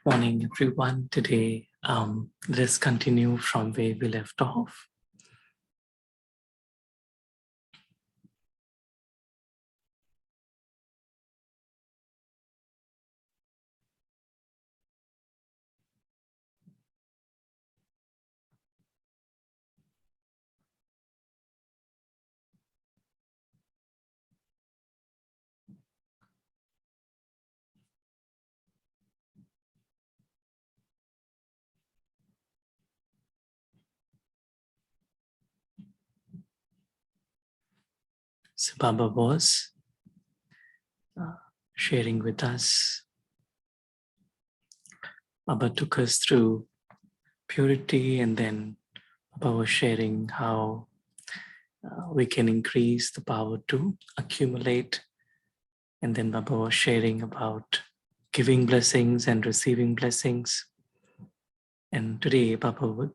Morning, everyone. Today, let's continue from where we left off. So Baba was sharing with us. Baba took us through purity, and then Baba was sharing how we can increase the power to accumulate. And then Baba was sharing about giving blessings and receiving blessings. And today Baba would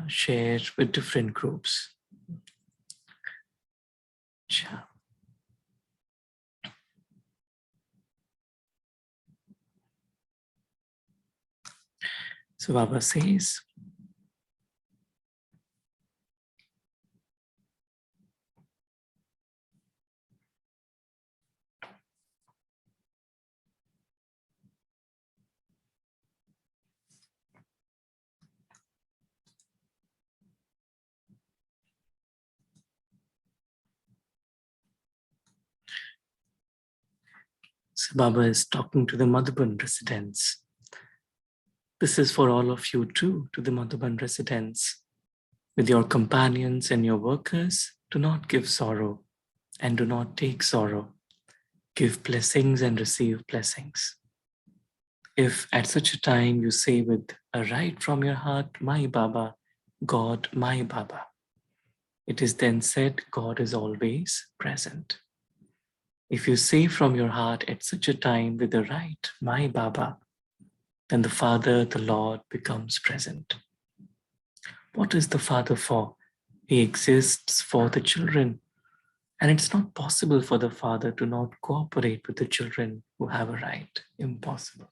share with different groups. Sure. So Baba says, so Baba is talking to the Madhuban residents. This is for all of you too, to the Madhuban residents. With your companions and your workers, do not give sorrow and do not take sorrow. Give blessings and receive blessings. If at such a time you say with a right from your heart, my Baba, God, my Baba, it is then said God is always present. If you say from your heart at such a time with the right, my Baba, then the Father, the Lord, becomes present. What is the Father for? He exists for the children. And it's not possible for the Father to not cooperate with the children who have a right. Impossible.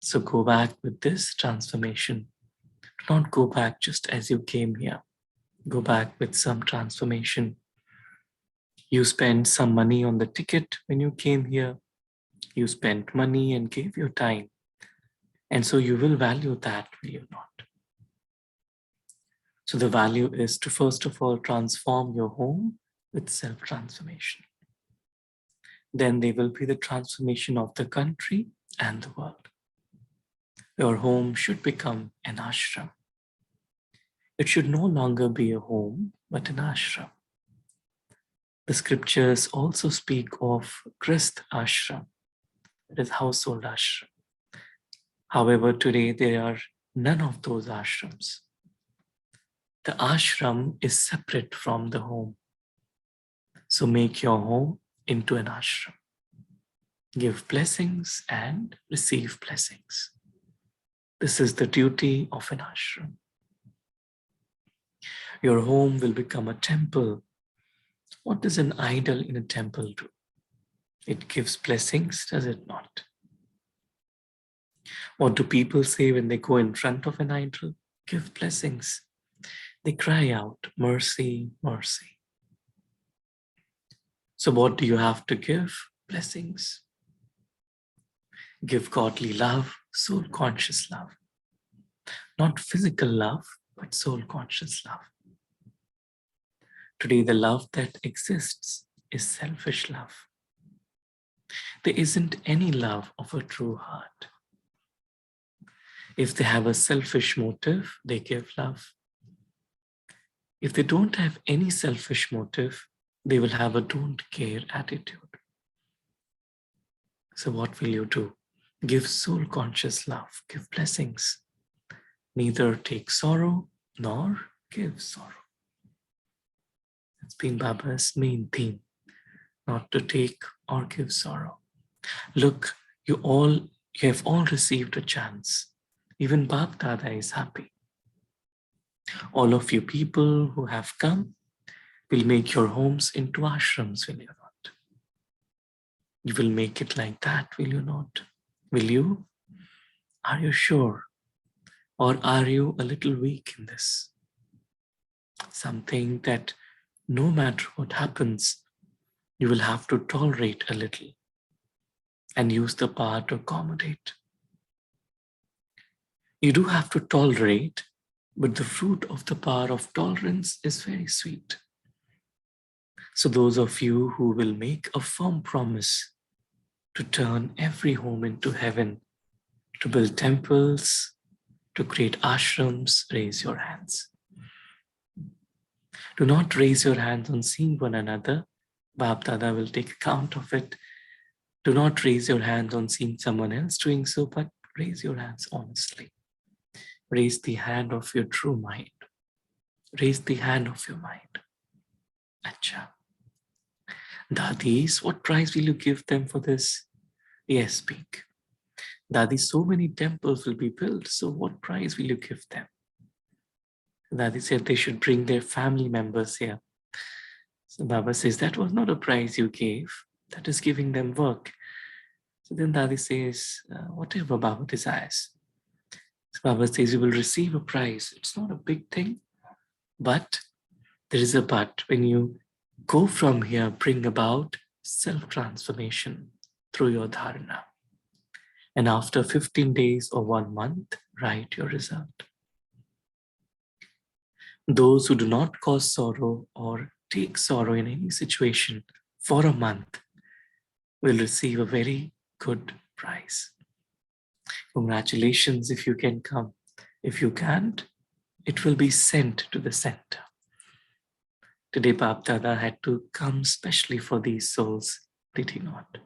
So go back with this transformation. Do not go back just as you came here. Go back with some transformation. You spent some money on the ticket when you came here. You spent money and gave your time. And so you will value that, will you not? So the value is to first of all transform your home with self-transformation. Then there will be the transformation of the country and the world. Your home should become an ashram. It should no longer be a home, but an ashram. The scriptures also speak of Grist ashram, that is household ashram. However, today there are none of those ashrams. The ashram is separate from the home. So make your home into an ashram. Give blessings and receive blessings. This is the duty of an ashram. Your home will become a temple. What does an idol in a temple do? It gives blessings, does it not? What do people say when they go in front of an idol? Give blessings. They cry out, mercy, mercy. So what do you have to give? Blessings. Give godly love, soul-conscious love. Not physical love, but soul-conscious love. Today, the love that exists is selfish love. There isn't any love of a true heart. If they have a selfish motive, they give love. If they don't have any selfish motive, they will have a don't care attitude. So what will you do? Give soul-conscious love, give blessings. Neither take sorrow nor give sorrow. That's been Baba's main theme, not to take or give sorrow. Look, you have all received a chance. Even Bab Dada is happy. All of you people who have come will make your homes into ashrams, will you not? You will make it like that, will you not? Will you? Are you sure? Or are you a little weak in this? Something that no matter what happens, you will have to tolerate a little and use the power to accommodate. You do have to tolerate, but the fruit of the power of tolerance is very sweet. So those of you who will make a firm promise to turn every home into heaven, to build temples, to create ashrams, raise your hands. Do not raise your hands on seeing one another. Bap Dada will take account of it. Do not raise your hands on seeing someone else doing so, but raise your hands honestly. Raise the hand of your true mind. Raise the hand of your mind. Acha. Dadis, what price will you give them for this? Yes, speak. Dadi, so many temples will be built, so what price will you give them? Dadi said they should bring their family members here. So Baba says, that was not a prize you gave. That is giving them work. So then Dadi says, whatever Baba desires. So Baba says, you will receive a prize. It's not a big thing, but there is a but. When you go from here, bring about self-transformation through your dharana. And after 15 days or 1 month, write your result. Those who do not cause sorrow or take sorrow in any situation for a month will receive a very good prize. Congratulations if you can come. If you can't, it will be sent to the center. Today, Bap Dada had to come specially for these souls, did he not?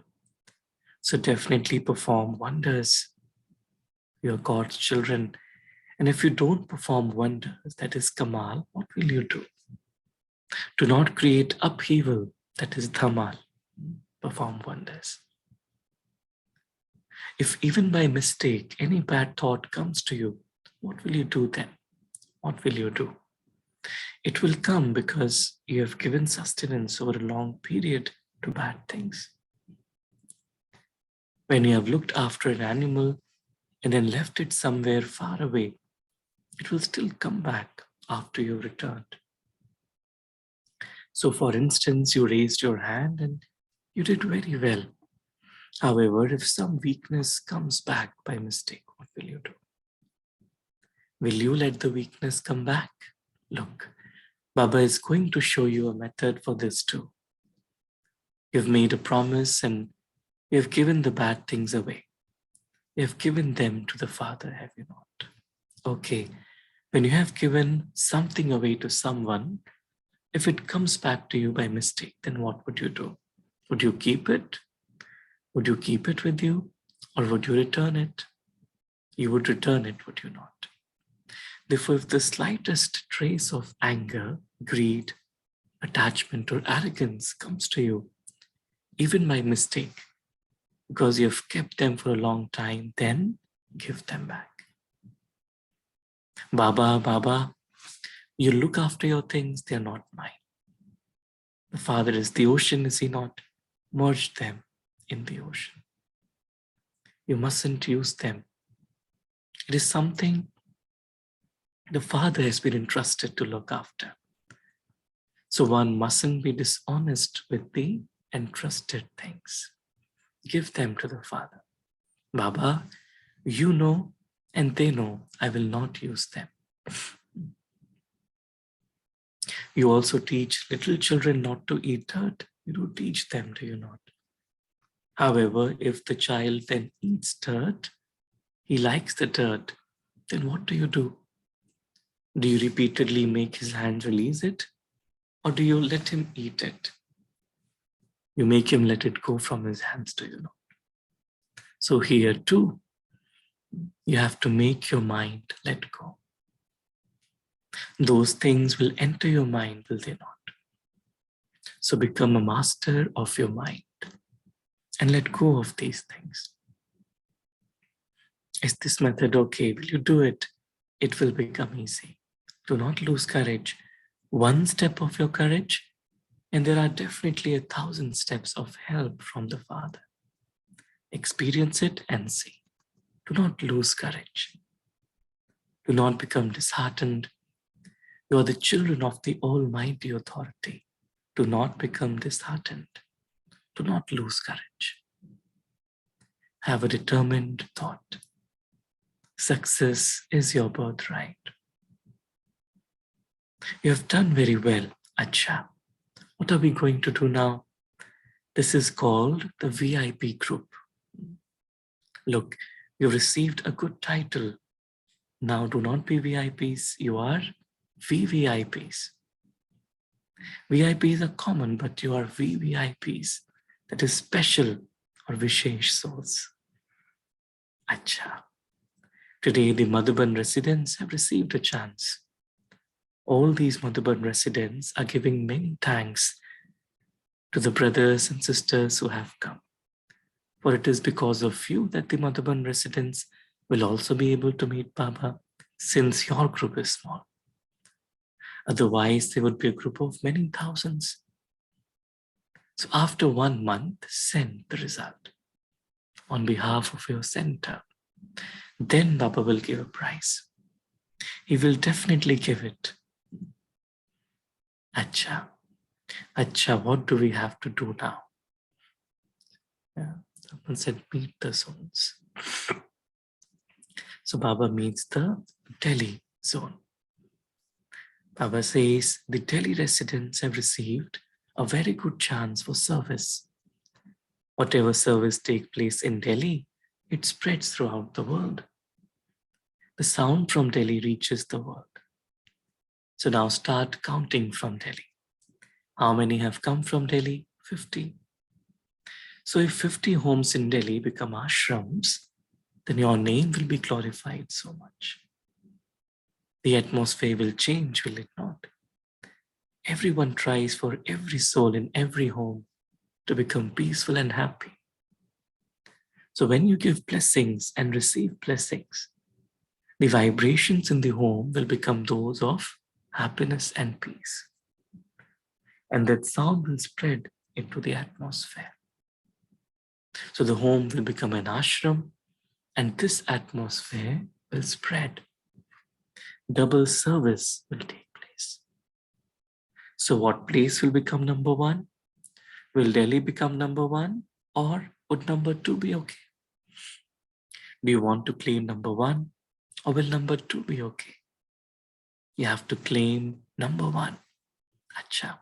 So definitely perform wonders. You are God's children. And if you don't perform wonders, that is Kamal, what will you do? Do not create upheaval, that is Dhamal. Perform wonders. If even by mistake any bad thought comes to you, what will you do then? What will you do? It will come because you have given sustenance over a long period to bad things. When you have looked after an animal and then left it somewhere far away, it will still come back after you returned. So for instance, you raised your hand and you did very well. However, if some weakness comes back by mistake, what will you do? Will you let the weakness come back? Look, Baba is going to show you a method for this too. You've made a promise and you've given the bad things away. You've given them to the Father, have you not? Okay, when you have given something away to someone, if it comes back to you by mistake, then what would you do? Would you keep it? Would you keep it with you? Or would you return it? You would return it, would you not? Therefore, if the slightest trace of anger, greed, attachment, or arrogance comes to you, even by mistake, because you have kept them for a long time, then give them back. Baba, you look after your things, they are not mine. The Father is the ocean, is he not? Merge them in the ocean. You mustn't use them. It is something the Father has been entrusted to look after. So one mustn't be dishonest with the entrusted things. Give them to the Father. Baba, you know and they know I will not use them. You also teach little children not to eat dirt. You do teach them, do you not? However, if the child then eats dirt, he likes the dirt, then what do you do? Do you repeatedly make his hand release it? Or do you let him eat it? You make him let it go from his hands, do you know? So here too, you have to make your mind let go. Those things will enter your mind, will they not? So become a master of your mind and let go of these things. Is this method okay? Will you do it? It will become easy. Do not lose courage. One step of your courage, and there are definitely 1,000 steps of help from the Father. Experience it and see. Do not lose courage. Do not become disheartened. You are the children of the Almighty Authority. Do not become disheartened. Do not lose courage. Have a determined thought. Success is your birthright. You have done very well, Acha. What are we going to do now? This is called the VIP group. Look, you received a good title. Now do not be VIPs, you are VVIPs. VIPs are common, but you are VVIPs. That is special or Vishesh souls. Acha. Today the Madhuban residents have received a chance. All these Madhuban residents are giving many thanks to the brothers and sisters who have come. For it is because of you that the Madhuban residents will also be able to meet Baba, since your group is small. Otherwise, there would be a group of many thousands. So after 1 month, send the result on behalf of your center. Then Baba will give a prize. He will definitely give it. Acha. Acha, what do we have to do now? Yeah, someone said, meet the souls. So Baba meets the Delhi zone. Baba says, the Delhi residents have received a very good chance for service. Whatever service takes place in Delhi, it spreads throughout the world. The sound from Delhi reaches the world. So now start counting from Delhi. How many have come from Delhi? 50. So if 50 homes in Delhi become ashrams, then your name will be glorified so much. The atmosphere will change, will it not? Everyone tries for every soul in every home to become peaceful and happy. So when you give blessings and receive blessings, the vibrations in the home will become those of happiness and peace. And that sound will spread into the atmosphere. So the home will become an ashram, and this atmosphere will spread. Double service will take place. So what place will become number 1? Will Delhi become number 1, or would number 2 be okay? Do you want to claim number 1, or will number 2 be okay? You have to claim number 1. Acha.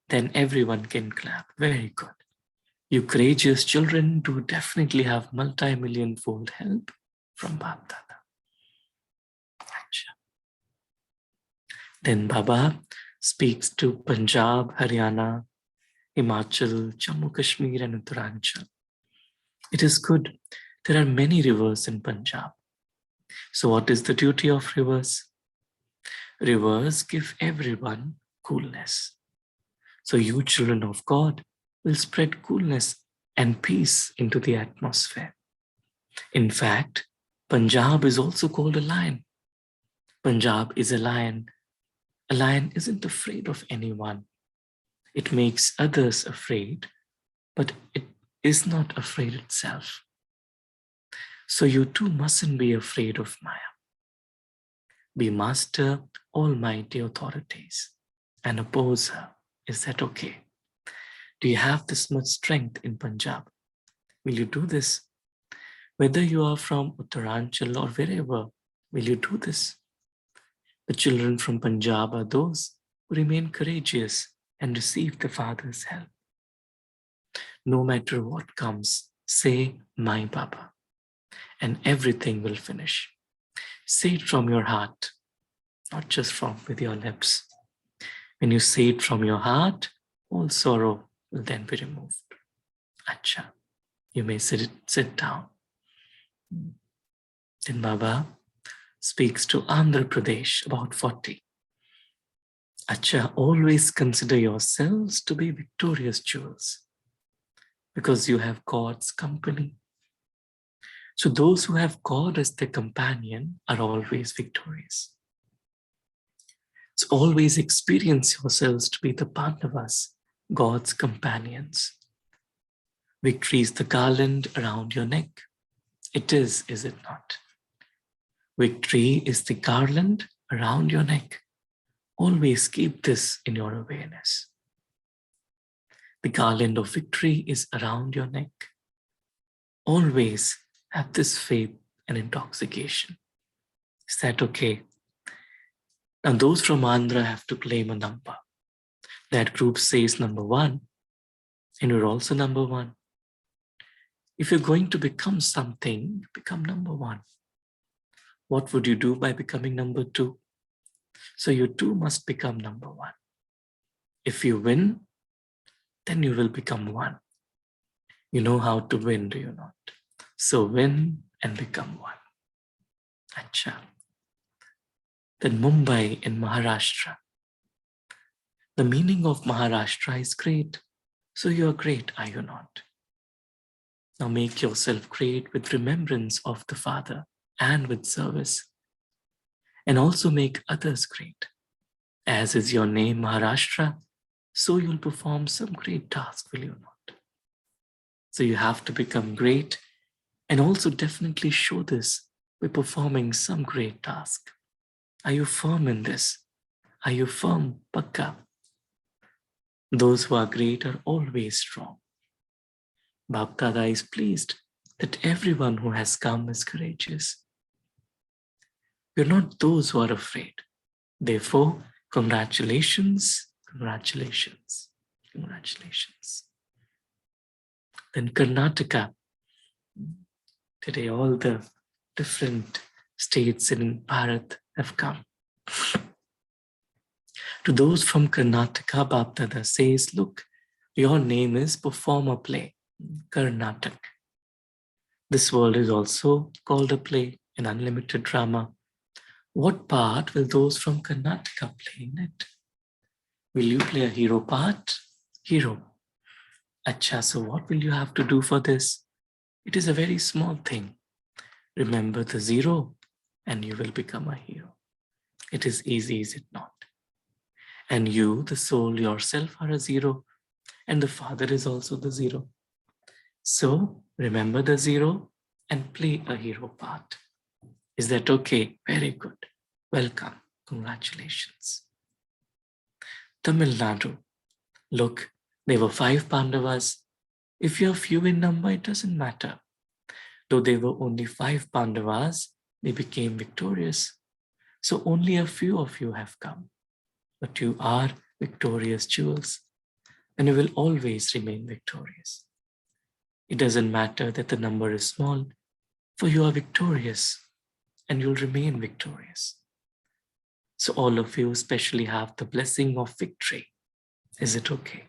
Then everyone can clap. Very good. You courageous children do definitely have multi-million-fold help from Bap Dada. Acha. Then Baba speaks to Punjab, Haryana, Himachal, Jammu Kashmir and Uttaranchal. It is good. There are many rivers in Punjab. So what is the duty of rivers? Rivers give everyone coolness. So you children of God will spread coolness and peace into the atmosphere. In fact, Punjab is also called a lion. Punjab is a lion. A lion isn't afraid of anyone. It makes others afraid, but it is not afraid itself. So you too mustn't be afraid of Maya. Be master almighty authorities and oppose her. Is that okay? Do you have this much strength in Punjab? Will you do this? Whether you are from Uttaranchal or wherever, will you do this? The children from Punjab are those who remain courageous and receive the Father's help. No matter what comes, say, my Baba, and everything will finish. Say it from your heart, not just from with your lips. When you say it from your heart, all sorrow will then be removed. Acha, you may sit down. Then Baba speaks to Andhra Pradesh, about 40. Acha, always consider yourselves to be victorious jewels, because you have God's company. So those who have God as their companion are always victorious. So always experience yourselves to be the Pandavas, God's companions. Victory is the garland around your neck. It is it not? Victory is the garland around your neck. Always keep this in your awareness. The garland of victory is around your neck. Always have this faith and intoxication. Is that okay? Now those from Andhra have to claim a number. That group says number 1, and you're also number 1. If you're going to become something, become number 1. What would you do by becoming number 2? So you too must become number 1. If you win, then you will become 1. You know how to win, do you not? So win and become 1. Acha. Then Mumbai in Maharashtra. The meaning of Maharashtra is great. So you are great, are you not? Now make yourself great with remembrance of the Father and with service. And also make others great. As is your name, Maharashtra, so you'll perform some great task, will you not? So you have to become great and also definitely show this by performing some great task. Are you firm in this? Are you firm, Pakka? Those who are great are always strong. Bap Dada is pleased that everyone who has come is courageous. We're not those who are afraid. Therefore, congratulations, congratulations, congratulations. Then Karnataka. Today all the different states in Bharat have come. To those from Karnataka, Bap Dada says, look, your name is perform a play, Karnatak. This world is also called a play, an unlimited drama. What part will those from Karnataka play in it? Will you play a hero part? Hero. Acha, so what will you have to do for this? It is a very small thing. Remember the 0 and you will become a hero. It is easy, is it not? And you, the soul yourself, are a 0 and the Father is also the 0. So remember the 0 and play a hero part. Is that okay? Very good. Welcome. Congratulations. Tamil Nadu. Look, there were 5 Pandavas. If you're few in number, it doesn't matter. Though there were only 5 Pandavas, they became victorious. So only a few of you have come. But you are victorious jewels, and you will always remain victorious. It doesn't matter that the number is small, for you are victorious, and you'll remain victorious. So all of you especially have the blessing of victory. Is it okay?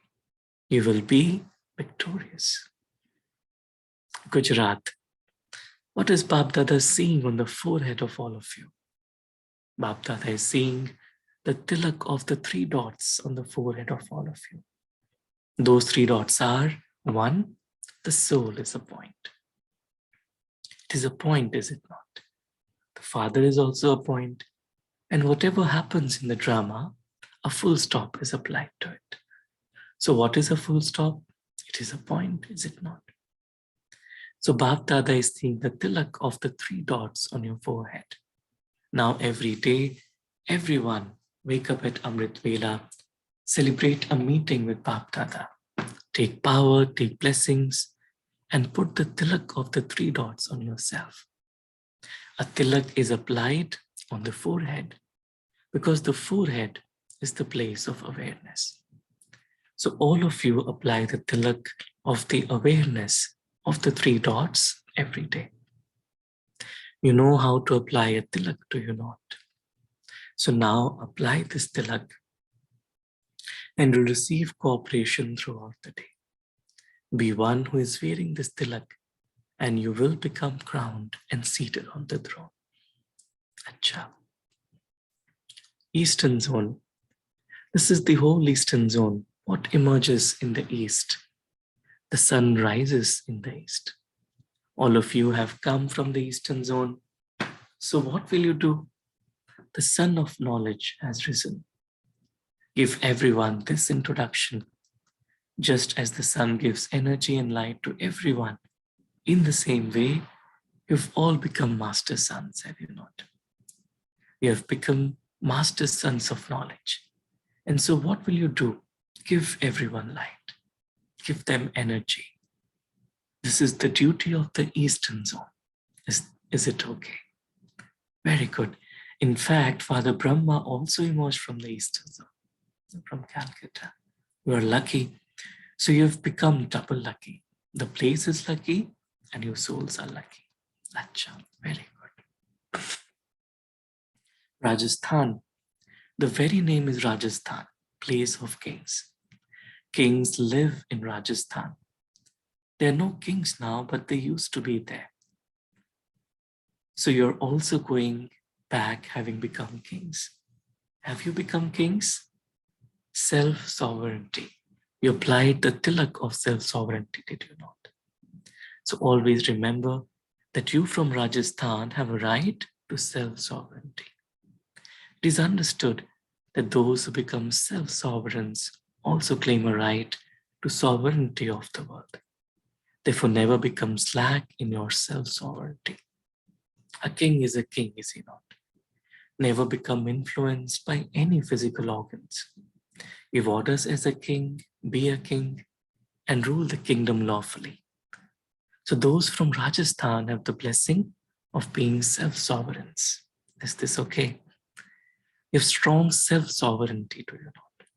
You will be victorious. Gujarat. What is Bap Dada seeing on the forehead of all of you? Bap Dada is seeing the tilak of the 3 dots on the forehead of all of you. Those 3 dots are 1, the soul is a point. It is a point, is it not? The Father is also a point. And whatever happens in the drama, a full stop is applied to it. So what is a full stop? It is a point, is it not? So Bap Dada is seeing the tilak of the 3 dots on your forehead. Now every day, everyone wake up at Amrit Vela, celebrate a meeting with Bap Dada, take power, take blessings, and put the tilak of the 3 dots on yourself. A tilak is applied on the forehead because the forehead is the place of awareness. So all of you apply the tilak of the awareness of the 3 dots every day. You know how to apply a tilak, do you not? So now apply this tilak and you'll receive cooperation throughout the day. Be one who is wearing this tilak and you will become crowned and seated on the throne. Acha. Eastern zone. This is the whole eastern zone. What emerges in the east? The sun rises in the east. All of you have come from the eastern zone. So what will you do? The sun of knowledge has risen. Give everyone this introduction. Just as the sun gives energy and light to everyone, in the same way, You've all become master sons, have you not? You have become master sons of knowledge. And so what will you do? Give everyone light. Give them energy. This is the duty of the Eastern Zone. Is it okay? Very good. In fact, Father Brahma also emerged from the Eastern Zone, from Calcutta. You are lucky. So you've become double lucky. The place is lucky and your souls are lucky. Acha, very good. Rajasthan. The very name is Rajasthan, place of kings. Kings live in Rajasthan. There are no kings now, but they used to be there. So you're also going back having become kings. Have you become kings? Self-sovereignty. You applied the tilak of self-sovereignty, did you not? So always remember that you from Rajasthan have a right to self-sovereignty. It is understood that those who become self-sovereigns also claim a right to sovereignty of the world. Therefore, never become slack in your self-sovereignty. A king is a king, is he not? Never become influenced by any physical organs. Give orders as a king, be a king, and rule the kingdom lawfully. So those from Rajasthan have the blessing of being self-sovereigns. Is this okay? You have strong self-sovereignty, do you not?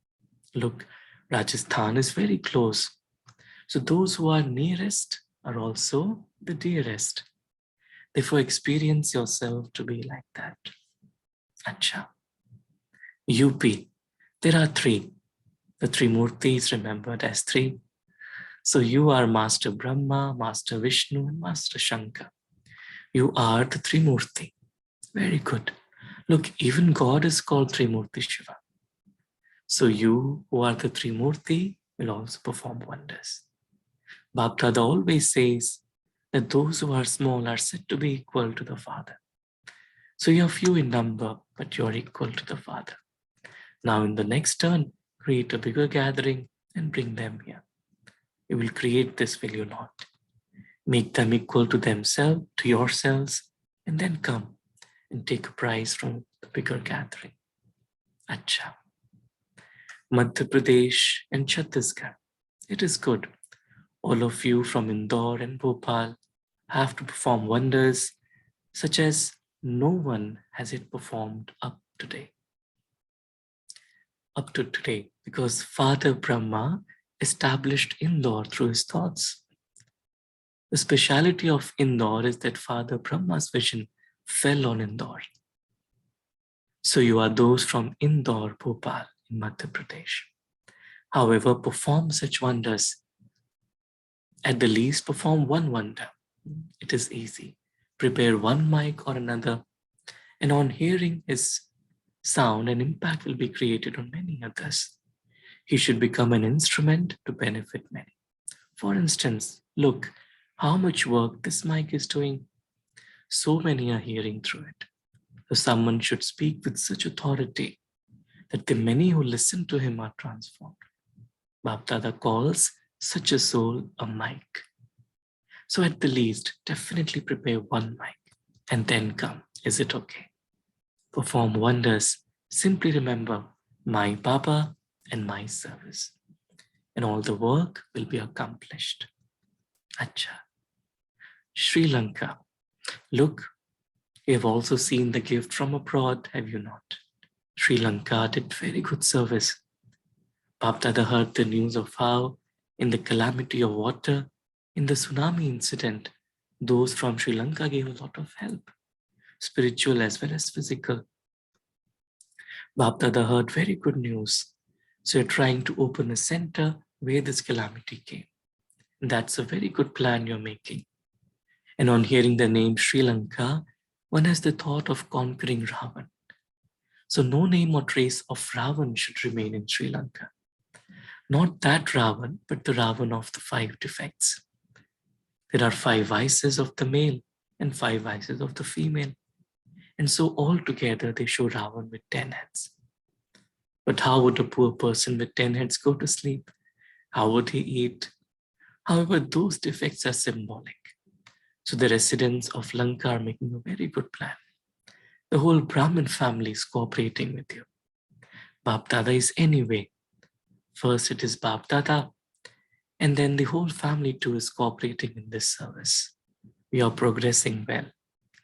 Look, Rajasthan is very close. So those who are nearest are also the dearest. Therefore, experience yourself to be like that. Acha. UP. There are three. The three murtis remembered as three. So you are Master Brahma, Master Vishnu, and Master Shankar. You are the Trimurti. Very good. Look, even God is called Trimurti Shiva. So you who are the Trimurti will also perform wonders. Bhaktada always says that those who are small are said to be equal to the Father. So you are few in number, but you are equal to the Father. Now in the next turn, create a bigger gathering and bring them here. You will create this, will you not? Make them equal to themselves, to yourselves, and then come and take a prize from the bigger gathering. Acha. Madhya Pradesh and Chhattisgarh. It is good. All of you from Indore and Bhopal have to perform wonders such as no one has it performed up to today, because Father Brahma established Indore through his thoughts. The speciality of Indore is that Father Brahma's vision fell on Indore. So you are those from Indore, Bhopal in Madhya Pradesh. However, perform such wonders. At the least, perform one wonder. It is easy. Prepare one mic or another, and on hearing his sound, an impact will be created on many others. He should become an instrument to benefit many. For instance, look how much work this mic is doing. So many are hearing through it. So someone should speak with such authority that the many who listen to him are transformed. Bapdada calls such a soul a mic. So at the least, definitely prepare one mic and then come. Is it okay? Perform wonders. Simply remember my Baba and my service. And all the work will be accomplished. Acha. Sri Lanka. Look, you have also seen the gift from abroad, have you not? Sri Lanka did very good service. Bapdada heard the news of how, in the calamity of water, in the tsunami incident, those from Sri Lanka gave a lot of help, spiritual as well as physical. Bapdada heard very good news. So you're trying to open a center where this calamity came. And that's a very good plan you're making. And on hearing the name Sri Lanka, one has the thought of conquering Ravan. So no name or trace of Ravan should remain in Sri Lanka. Not that Ravan, but the Ravan of the 5 defects. There are 5 vices of the male and 5 vices of the female. And so all together they show Ravan with 10 heads. But how would a poor person with 10 heads go to sleep? How would he eat? However, those defects are symbolic. So the residents of Lanka are making a very good plan. The whole Brahmin family is cooperating with you. Bap Dada is anyway. First it is Bap Dada, and then the whole family too is cooperating in this service. We are progressing well.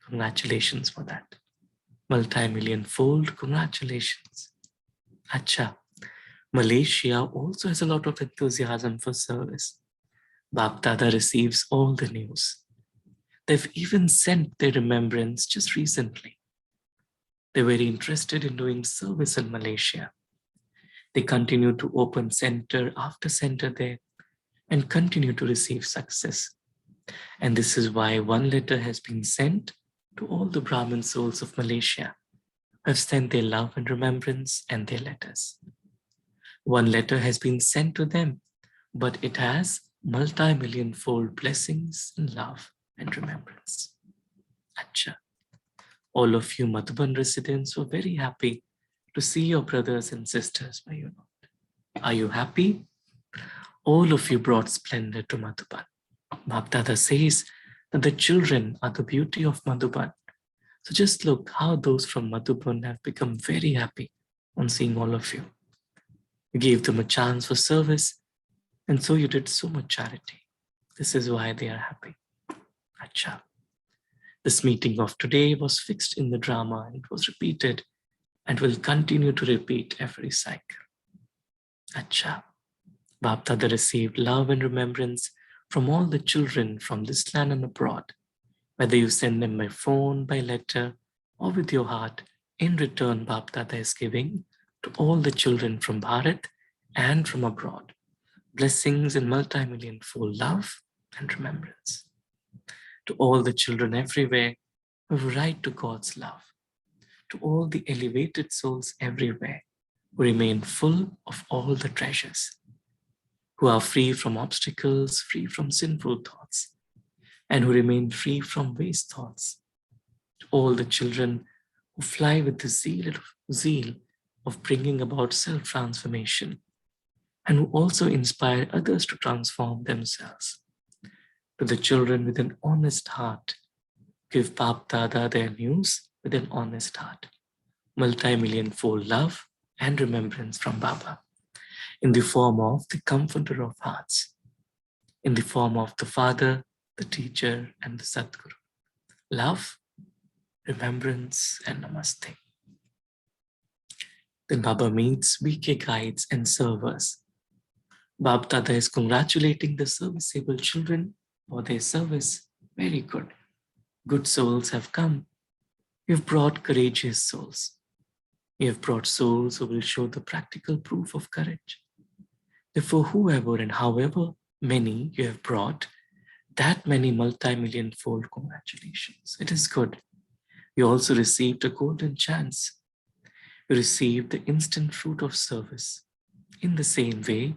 Congratulations for that. Multi-million fold, congratulations. Acha. Malaysia also has a lot of enthusiasm for service. Bap Dada receives all the news. They've even sent their remembrance just recently. They're very interested in doing service in Malaysia. They continue to open center after center there and continue to receive success. And this is why one letter has been sent to all the Brahmin souls of Malaysia who have sent their love and remembrance and their letters. One letter has been sent to them, but it has multi-million fold blessings and love and remembrance. Acha. All of you Madhuban residents were very happy to see your brothers and sisters, were you not? Are you happy? All of you brought splendor to Madhuban. Bap Dada says that the children are the beauty of Madhuban. So just look how those from Madhuban have become very happy on seeing all of you. You gave them a chance for service, and so you did so much charity. This is why they are happy. Acha. This meeting of today was fixed in the drama and it was repeated and will continue to repeat every cycle. Acha. Bap Dada received love and remembrance from all the children from this land and abroad. Whether you send them by phone, by letter, or with your heart, in return Bap Dada is giving to all the children from Bharat and from abroad blessings and multi-million fold love and remembrance. To all the children everywhere who have a right to God's love. To all the elevated souls everywhere who remain full of all the treasures, who are free from obstacles, free from sinful thoughts, and who remain free from waste thoughts. To all the children who fly with the zeal of bringing about self-transformation, and who also inspire others to transform themselves. To the children with an honest heart, give Bap Dada their news with an honest heart. Multi-million fold love and remembrance from Baba in the form of the comforter of hearts, in the form of the Father, the teacher, and the Sadguru. Love, remembrance, and namaste. Then Baba meets VK guides and servers. Bap Dada is congratulating the serviceable children for their service. Very good. Good souls have come. You've brought courageous souls. You have brought souls who will show the practical proof of courage. Therefore, whoever and however many you have brought, that many multi-million fold congratulations. It is good. You also received a golden chance. You received the instant fruit of service. In the same way,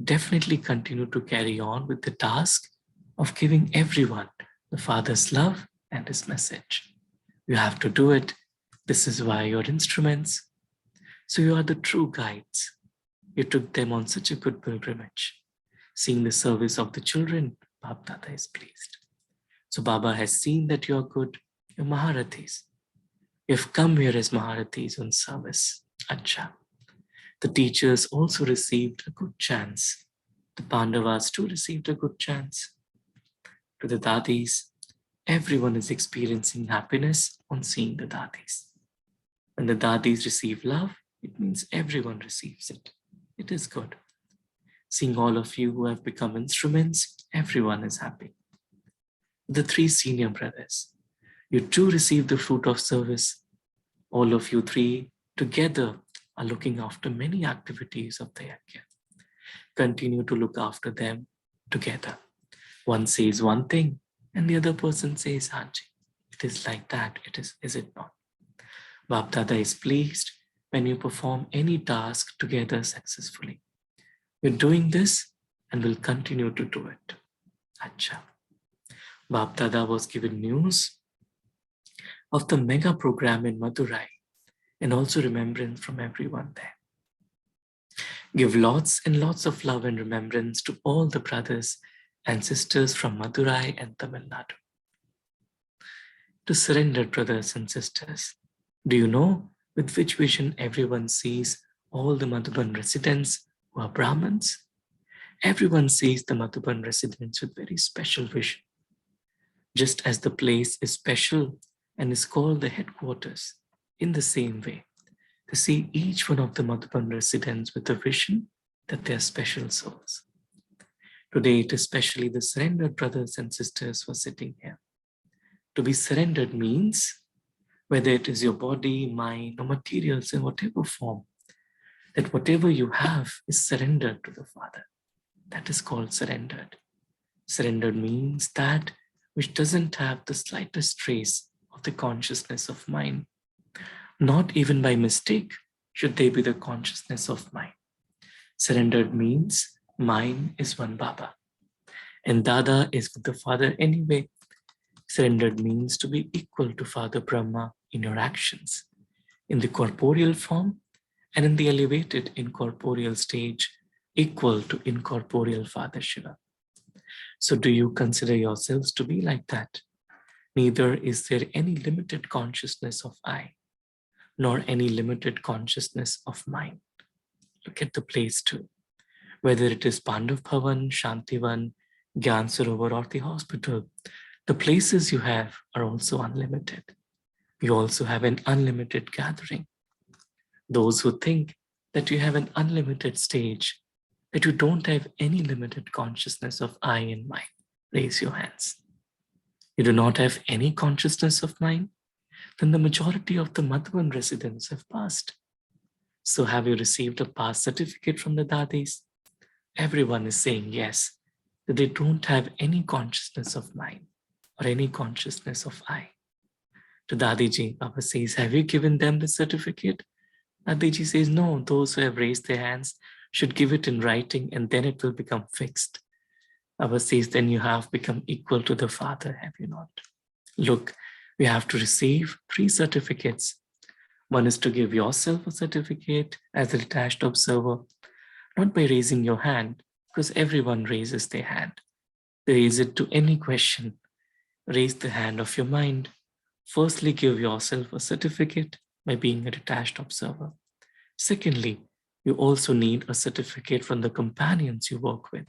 definitely continue to carry on with the task of giving everyone the Father's love and His message. You have to do it. This is why you're instruments. So you are the true guides. You took them on such a good pilgrimage. Seeing the service of the children, Bap Dada is pleased. So Baba has seen that you are good. You're Maharathis. You have come here as Maharathis on service. Acha. The teachers also received a good chance. The Pandavas too received a good chance. To the Dadis, everyone is experiencing happiness on seeing the Dadis. When the Dadis receive love, it means everyone receives it. It is good. Seeing all of you who have become instruments, everyone is happy. The three senior brothers, you too receive the fruit of service. All of you three together are looking after many activities of the Yajna. Continue to look after them together. One says one thing and the other person says, Hanji. It is like that, is it not? Bap Dada is pleased when you perform any task together successfully. You're doing this and will continue to do it. Acha. Bap Dada was given news of the mega program in Madurai and also remembrance from everyone there. Give lots and lots of love and remembrance to all the brothers and sisters from Madurai and Tamil Nadu. to surrendered brothers and sisters. Do you know with which vision everyone sees all the Madhuban residents who are Brahmins? Everyone sees the Madhuban residents with very special vision. Just as the place is special and is called the headquarters, in the same way, they see each one of the Madhuban residents with the vision that they are special souls. Today, it is especially the surrendered brothers and sisters who are sitting here. To be surrendered means, whether it is your body, mind, or materials in whatever form, that whatever you have is surrendered to the Father. That is called surrendered. Surrendered means that which doesn't have the slightest trace of the consciousness of mind. Not even by mistake should they be the consciousness of mind. Surrendered means mine is one Baba. And Dada is with the Father anyway. Surrendered means to be equal to Father Brahma in your actions, in the corporeal form and in the elevated incorporeal stage, equal to incorporeal Father Shiva. So do you consider yourselves to be like that? Neither is there any limited consciousness of I, nor any limited consciousness of mind. Look at the place too. Whether it is Pandav Bhavan, Shantivan, Gyan Sarovar, or the hospital, the places you have are also unlimited. You also have an unlimited gathering. Those who think that you have an unlimited stage, that you don't have any limited consciousness of I and mind, raise your hands. You do not have any consciousness of mind, then the majority of the Madhuban residents have passed. So have you received a pass certificate from the Dadis? Everyone is saying yes, that they don't have any consciousness of mind or any consciousness of I. To Dadiji, Baba says, have you given them the certificate? Dadiji says, no, those who have raised their hands should give it in writing and then it will become fixed. Baba says, then you have become equal to the Father, have you not? Look, we have to receive 3 certificates. One is to give yourself a certificate as a detached observer, not by raising your hand, because everyone raises their hand. They raise it to any question. Raise the hand of your mind. Firstly, give yourself a certificate by being a detached observer. Secondly, you also need a certificate from the companions you work with.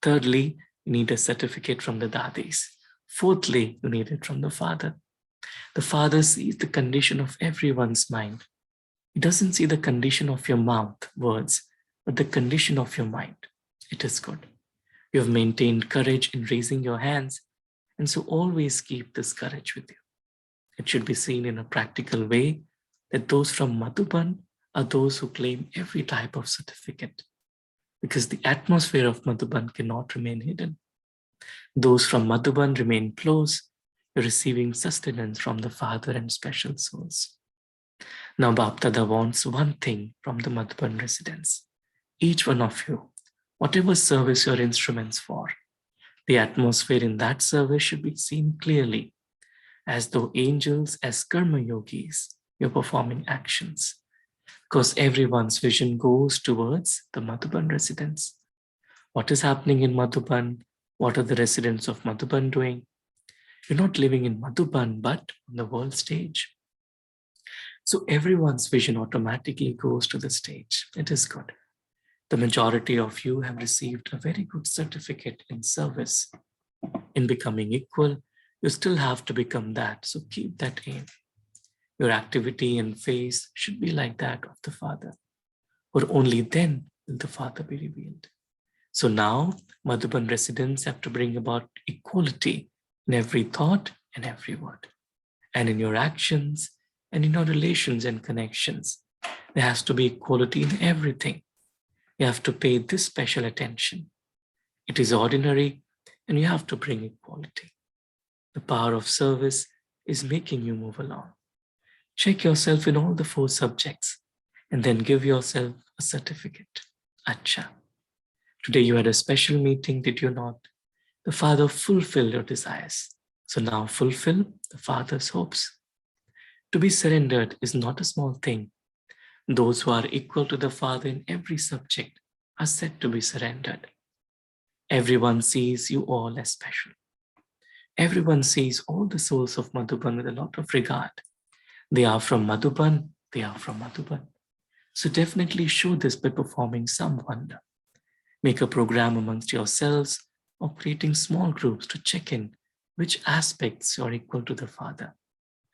Thirdly, you need a certificate from the Dadis. Fourthly, you need it from the Father. The Father sees the condition of everyone's mind. He doesn't see the condition of your mouth, words, but the condition of your mind. It is good. You have maintained courage in raising your hands, and so always keep this courage with you. It should be seen in a practical way that those from Madhuban are those who claim every type of certificate, because the atmosphere of Madhuban cannot remain hidden. Those from Madhuban remain close, receiving sustenance from the Father and special souls. Now Bapdada wants one thing from the Madhuban residents. Each one of you, whatever service your instruments for, the atmosphere in that service should be seen clearly, as though angels, as karma yogis, you're performing actions. Because everyone's vision goes towards the Madhuban residents. What is happening in Madhuban? What are the residents of Madhuban doing? You're not living in Madhuban, but on the world stage. So everyone's vision automatically goes to the stage. It is good. The majority of you have received a very good certificate in service. In becoming equal, you still have to become that. So keep that aim. Your activity and face should be like that of the Father. For only then will the Father be revealed. So now, Madhuban residents have to bring about equality in every thought and every word, and in your actions and in your relations and connections. There has to be equality in everything. You have to pay this special attention. It is ordinary, and you have to bring equality. The power of service is making you move along. Check yourself in all the 4 subjects, and then give yourself a certificate. Acha. Today you had a special meeting, did you not? The Father fulfilled your desires. So now fulfill the Father's hopes. To be surrendered is not a small thing. Those who are equal to the Father in every subject are said to be surrendered. Everyone sees you all as special. Everyone sees all the souls of Madhuban with a lot of regard. They are from Madhuban, they are from Madhuban. So definitely show this by performing some wonder. Make a program amongst yourselves or creating small groups to check in which aspects you're equal to the Father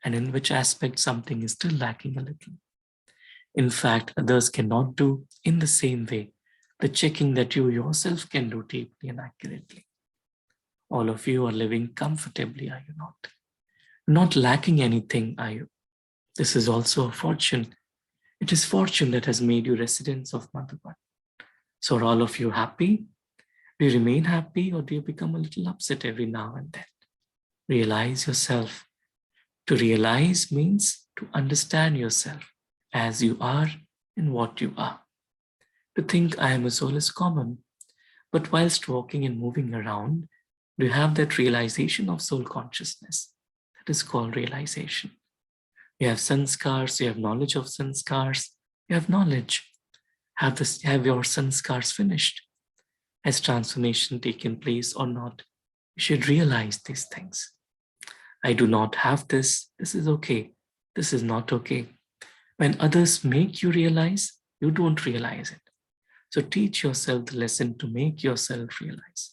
and in which aspect something is still lacking a little. In fact, others cannot do in the same way the checking that you yourself can do deeply and accurately. All of you are living comfortably, are you not? Not lacking anything, are you? This is also a fortune. It is fortune that has made you residents of Madhuban. So are all of you happy? Do you remain happy or do you become a little upset every now and then? Realize yourself. To realize means to understand yourself as you are and what you are. To think I am a soul is common, but whilst walking and moving around, do you have that realization of soul consciousness? That is called realization. You have sanskars, you have knowledge of sanskars, you have knowledge. Have your sanskars finished? Has transformation taken place or not? You should realize these things. I do not have this. This is okay. This is not okay. When others make you realize, you don't realize it. So teach yourself the lesson to make yourself realize.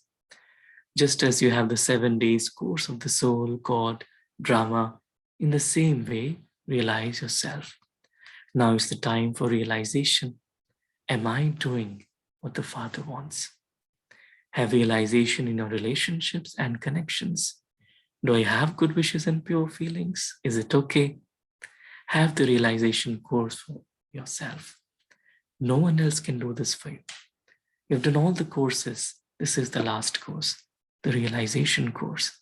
Just as you have the 7 days course of the soul, God, drama, in the same way, realize yourself. Now is the time for realization. Am I doing what the Father wants? Have realization in your relationships and connections. Do I have good wishes and pure feelings? Is it okay? Have the realization course for yourself. No one else can do this for you. You've done all the courses. This is the last course, the realization course.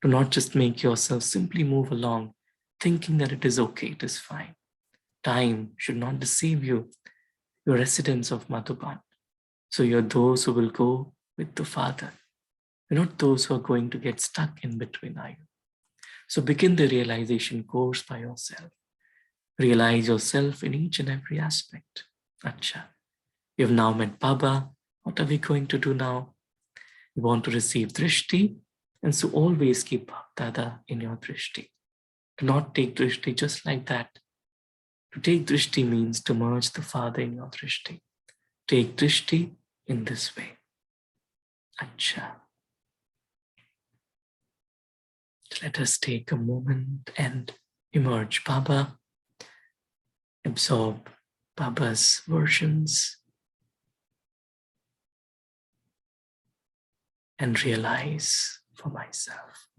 Do not just make yourself simply move along, thinking that it is okay, it is fine. Time should not deceive you. You're residents of Madhuban. So you're those who will go with the Father. You're not those who are going to get stuck in between, are you? So begin the realization course by yourself. Realize yourself in each and every aspect. Acha. You've now met Baba. What are we going to do now? You want to receive drishti, and so always keep Dada in your drishti. Do not take drishti just like that. To take drishti means to merge the Father in your drishti. Take drishti in this way. Acha. Let us take a moment and emerge Baba. Absorb Baba's versions and realize for myself.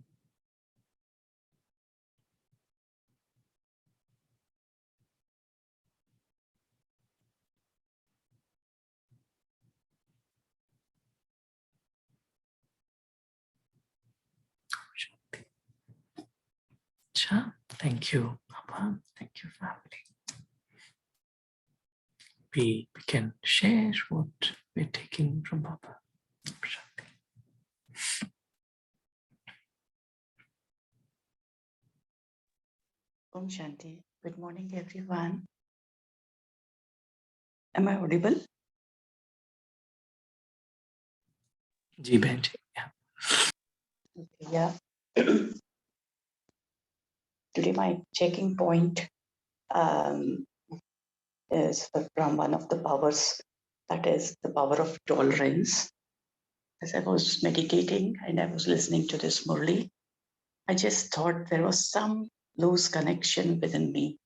Thank you, Baba. Thank you, family. We can share what we're taking from Baba. Om Shanti. Good morning, everyone. Am I audible? Ji Benji, yeah. Okay, yeah. Today, my checking point is from one of the powers, that is the power of tolerance. As I was meditating and I was listening to this Murli, I just thought there was some loose connection within me.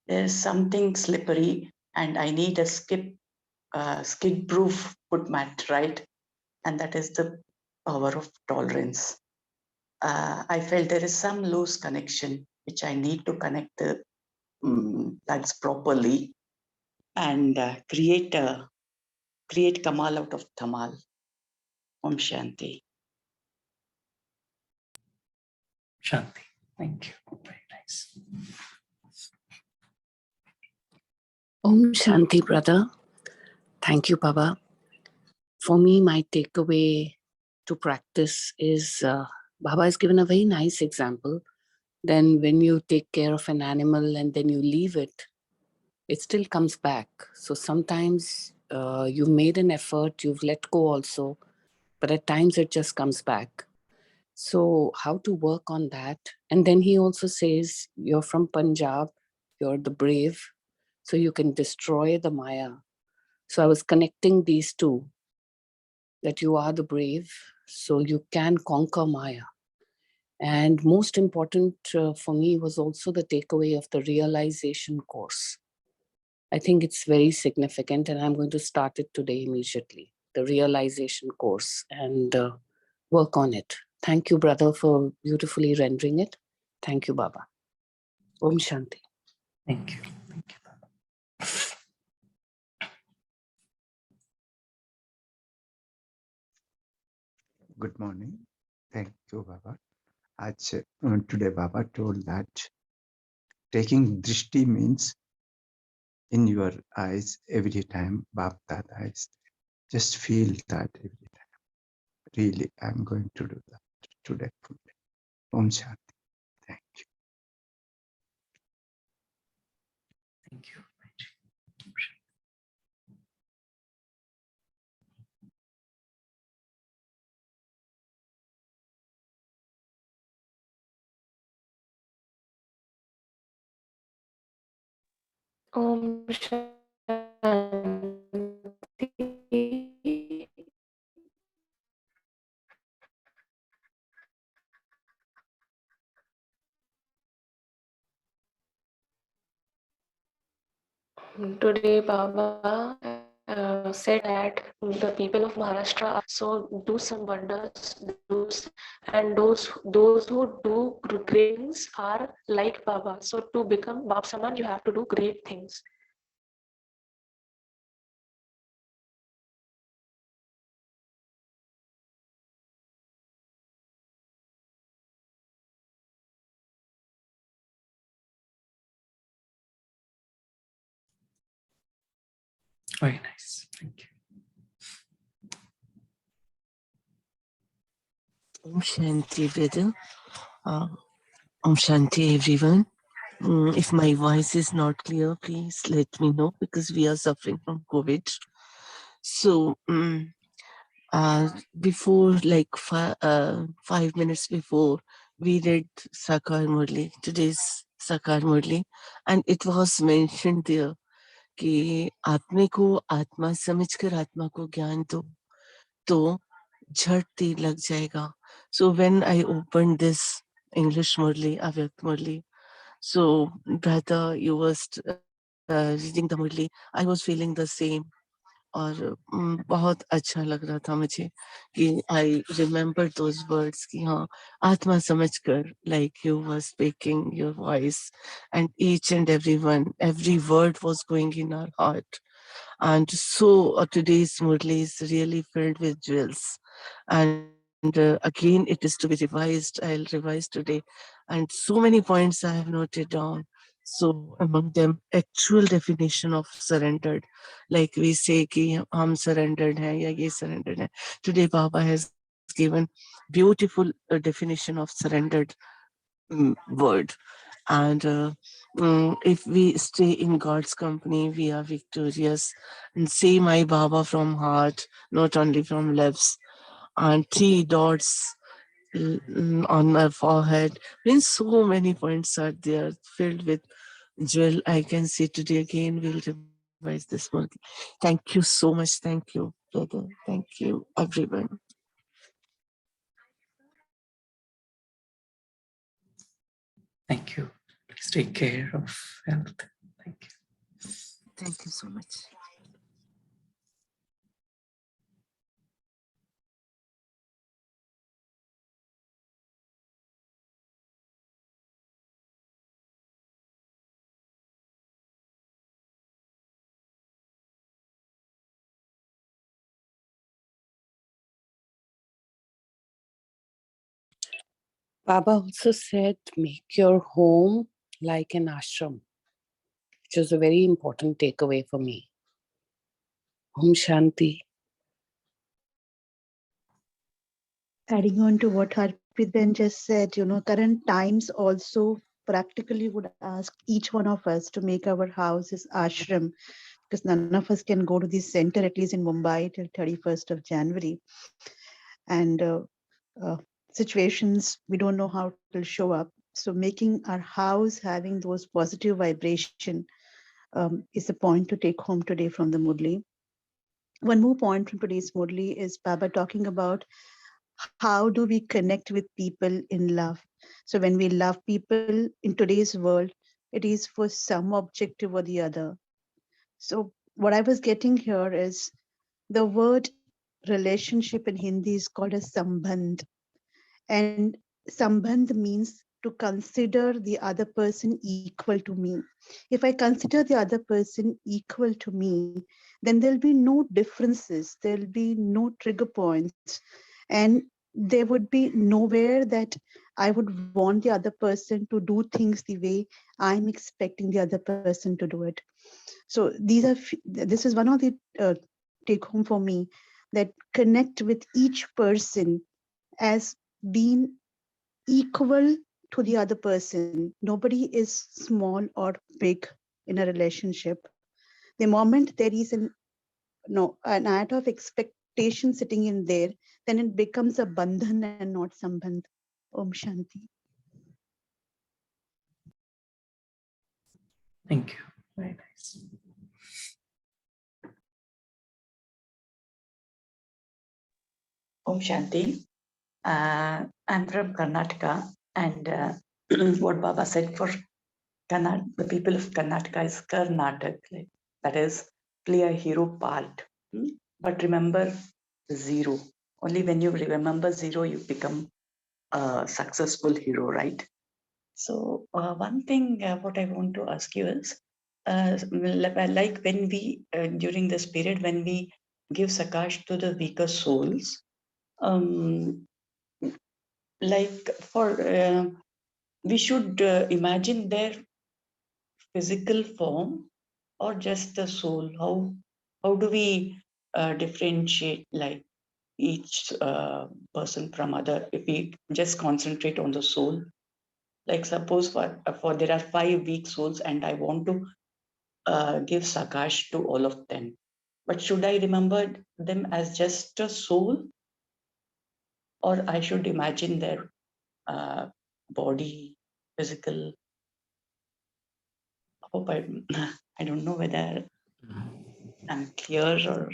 There's something slippery, and I need a skid-proof footmat, right? And that is the power of tolerance. I felt there is some loose connection which I need to connect the plugs properly and create Kamal out of Tamal. Om Shanti. Shanti. Thank you. Very nice. Om Shanti, brother. Thank you, Baba. For me, my takeaway to practice is Baba has given a very nice example. Then when you take care of an animal and then you leave it, it still comes back. So sometimes you've made an effort, you've let go also, but at times it just comes back. So how to work on that? And then he also says, you're from Punjab, you're the brave, so you can destroy the Maya. So I was connecting these two, that you are the brave, so you can conquer Maya. And most important for me was also the takeaway of the realization course. I think it's very significant, and I'm going to start it today immediately, the realization course, and work on it. Thank you, brother, for beautifully rendering it. Thank you, Baba. Om Shanti. Thank you. Thank you, Baba. Good morning. Thank you, Baba. Today, Baba told that taking drishti means in your eyes every time Bap Dada is there. Just feel that every time. Really, I'm going to do that today. Om Shanti. Thank you. Thank you. Om Shanti. Today, Baba said that the people of Maharashtra also do some wonders, and those who do great things are like Baba. So to become Bab Saman, you have to do great things. Very nice. Thank you. Om Shanti, brother. Om Shanti, everyone. If my voice is not clear, please let me know because we are suffering from COVID. So, before, like 5 minutes before, we read Sakar Murli, today's Sakar Murli, and it was mentioned there कि आत्मे को आत्मा समझकर आत्मा को ज्ञान दो तो झट तीर लग जाएगा. So when I opened this English Murli, Avyakt Murli, so brother, you was reading the Murli, I was feeling the same. और बहुत अच्छा लग रहा था मुझे कि I remembered those words कि हाँ आत्मा समझकर, like you were speaking your voice, and each and every word was going in our heart. And so today's Murli is really filled with jewels. And again, it is to be revised. I'll revise today. And so many points I have noted down. So among them, actual definition of surrendered. Like we say कि हम surrendered हैं या ये surrendered हैं. Today Baba has given beautiful definition of surrendered word. And if we stay in God's company, we are victorious. And say my Baba from heart, not only from lips. And 3 dots on my forehead. Means so many points are there filled with jewel. I can see today again. We'll revise this one. Thank you so much. Thank you, brother. Thank you, everyone. Thank you. Please take care of health. Thank you. Thank you so much. Baba also said, make your home like an ashram, which was a very important takeaway for me. Om Shanti. Adding on to what Harpreet Ben just said, current times also practically would ask each one of us to make our houses ashram, because none of us can go to the center, at least in Mumbai, till 31st of January. And situations, we don't know how it will show up. So making our house having those positive vibration is the point to take home today from the Murli. One more point from today's Murli is Baba talking about how do we connect with people in love. So when we love people in today's world, it is for some objective or the other. So what I was getting here is the word relationship in Hindi is called a sambandh. And sambandh means to consider the other person equal to me. If I consider the other person equal to me, then there'll be no differences, there'll be no trigger points, and there would be nowhere that I would want the other person to do things the way I'm expecting the other person to do it. So this is one of the take home for me, that connect with each person as being equal to the other person. Nobody is small or big in a relationship. The moment there is an act of expectation sitting in there, then it becomes a bandhan and not sambandh. Om Shanti. Thank you. Very nice. Om Shanti. I'm from Karnataka, and what Baba said for the people of Karnataka is Karnatak, like, that is play a hero part. But remember zero. Only when you remember zero, you become a successful hero, right? So one thing what I want to ask you is, like when we, during this period, when we give Sakash to the weaker souls, like we should imagine their physical form or just the soul. How do we differentiate like each person from other if we just concentrate on the soul? Like suppose for there are 5 weak souls and I want to give Sakash to all of them, but should I remember them as just a soul, or I should imagine their body, physical? Hope I don't know whether I'm clear or.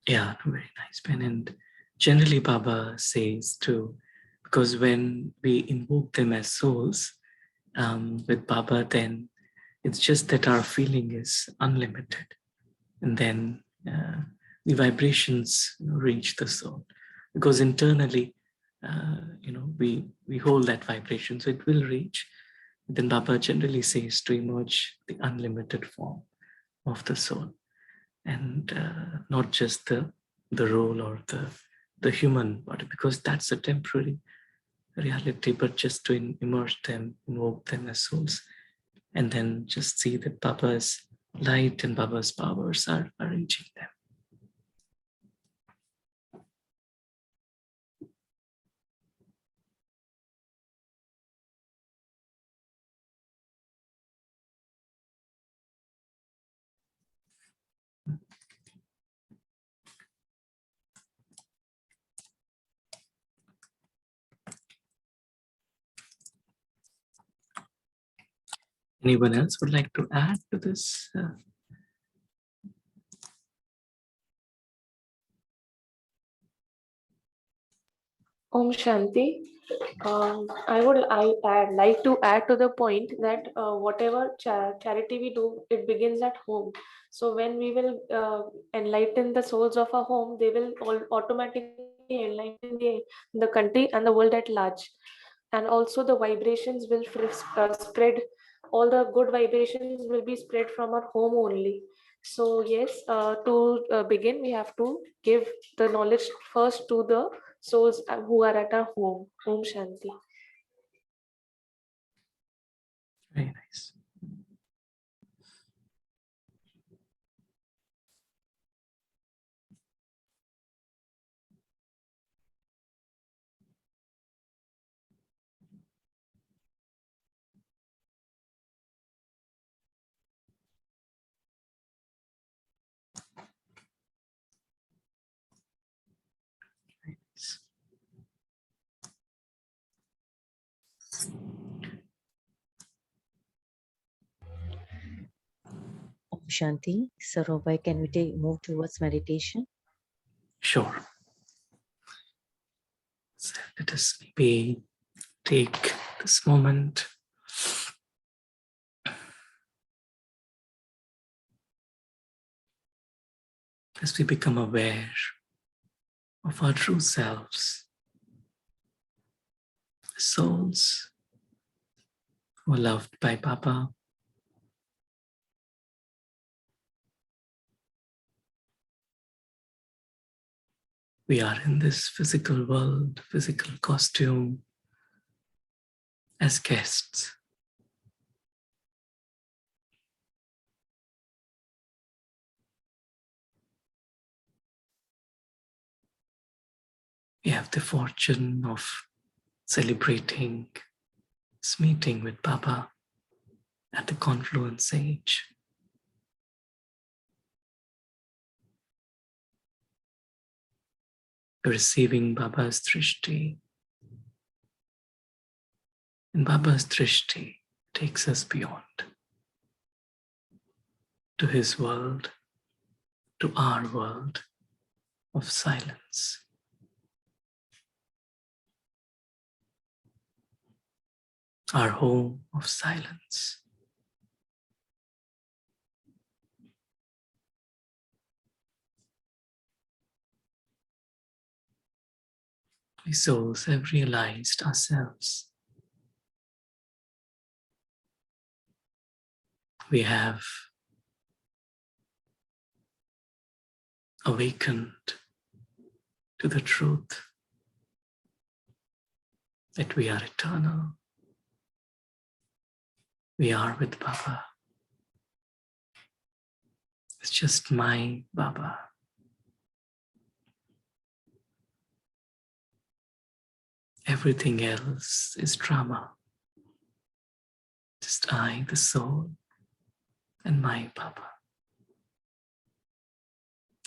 Yeah, very nice, Ben. And generally, Baba says too, because when we invoke them as souls with Baba, then it's just that our feeling is unlimited. And then the vibrations reach the soul, because internally, we hold that vibration, so it will reach. Then Baba generally says to emerge the unlimited form of the soul, and not just the role or the human body, because that's a temporary reality, but just to immerse them, invoke them as souls, and then just see that Baba's light and Baba's powers are reaching them. Anyone else would like to add to this? Om Shanti. I'd like to add to the point that whatever charity we do, it begins at home. So when we will enlighten the souls of our home, they will automatically enlighten the country and the world at large. And also the vibrations will spread. All the good vibrations will be spread from our home only. So yes, to begin, we have to give the knowledge first to the souls who are at our home. Om Shanti. Very nice. Shanti, Sarobai, can we move towards meditation? Sure. So let us maybe take this moment as we become aware of our true selves, souls who are loved by Baba. We are in this physical world, physical costume, as guests. We have the fortune of celebrating this meeting with Baba at the confluence age. We're receiving Baba's Drishti. And Baba's Drishti takes us beyond to his world, to our world of silence. Our home of silence. We souls have realized ourselves. We have awakened to the truth that we are eternal. We are with Baba. It's just my Baba. Everything else is drama. Just I, the soul, and my Baba.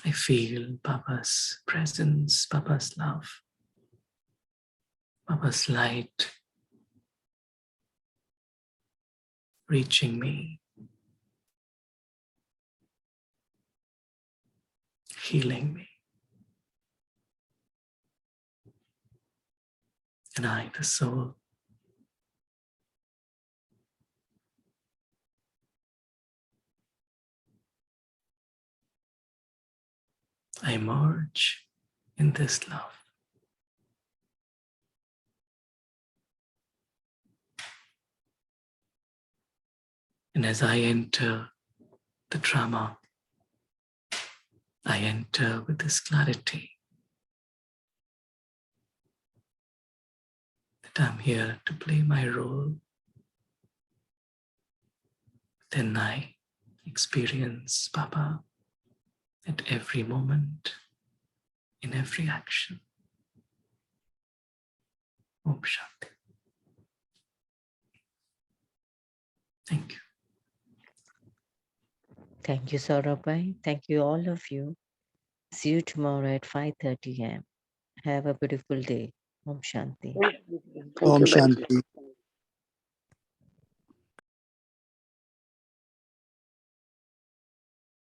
I feel Baba's presence, Baba's love, Baba's light reaching me, healing me. And I, the soul, I emerge in this love. And as I enter the drama, I enter with this clarity that I'm here to play my role. Then I experience Baba at every moment, in every action. Om Shanti. Thank you. Thank you, Saurabhai. Thank you, all of you. See you tomorrow at 5:30 a.m. Have a beautiful day. Om Shanti. Om Shanti.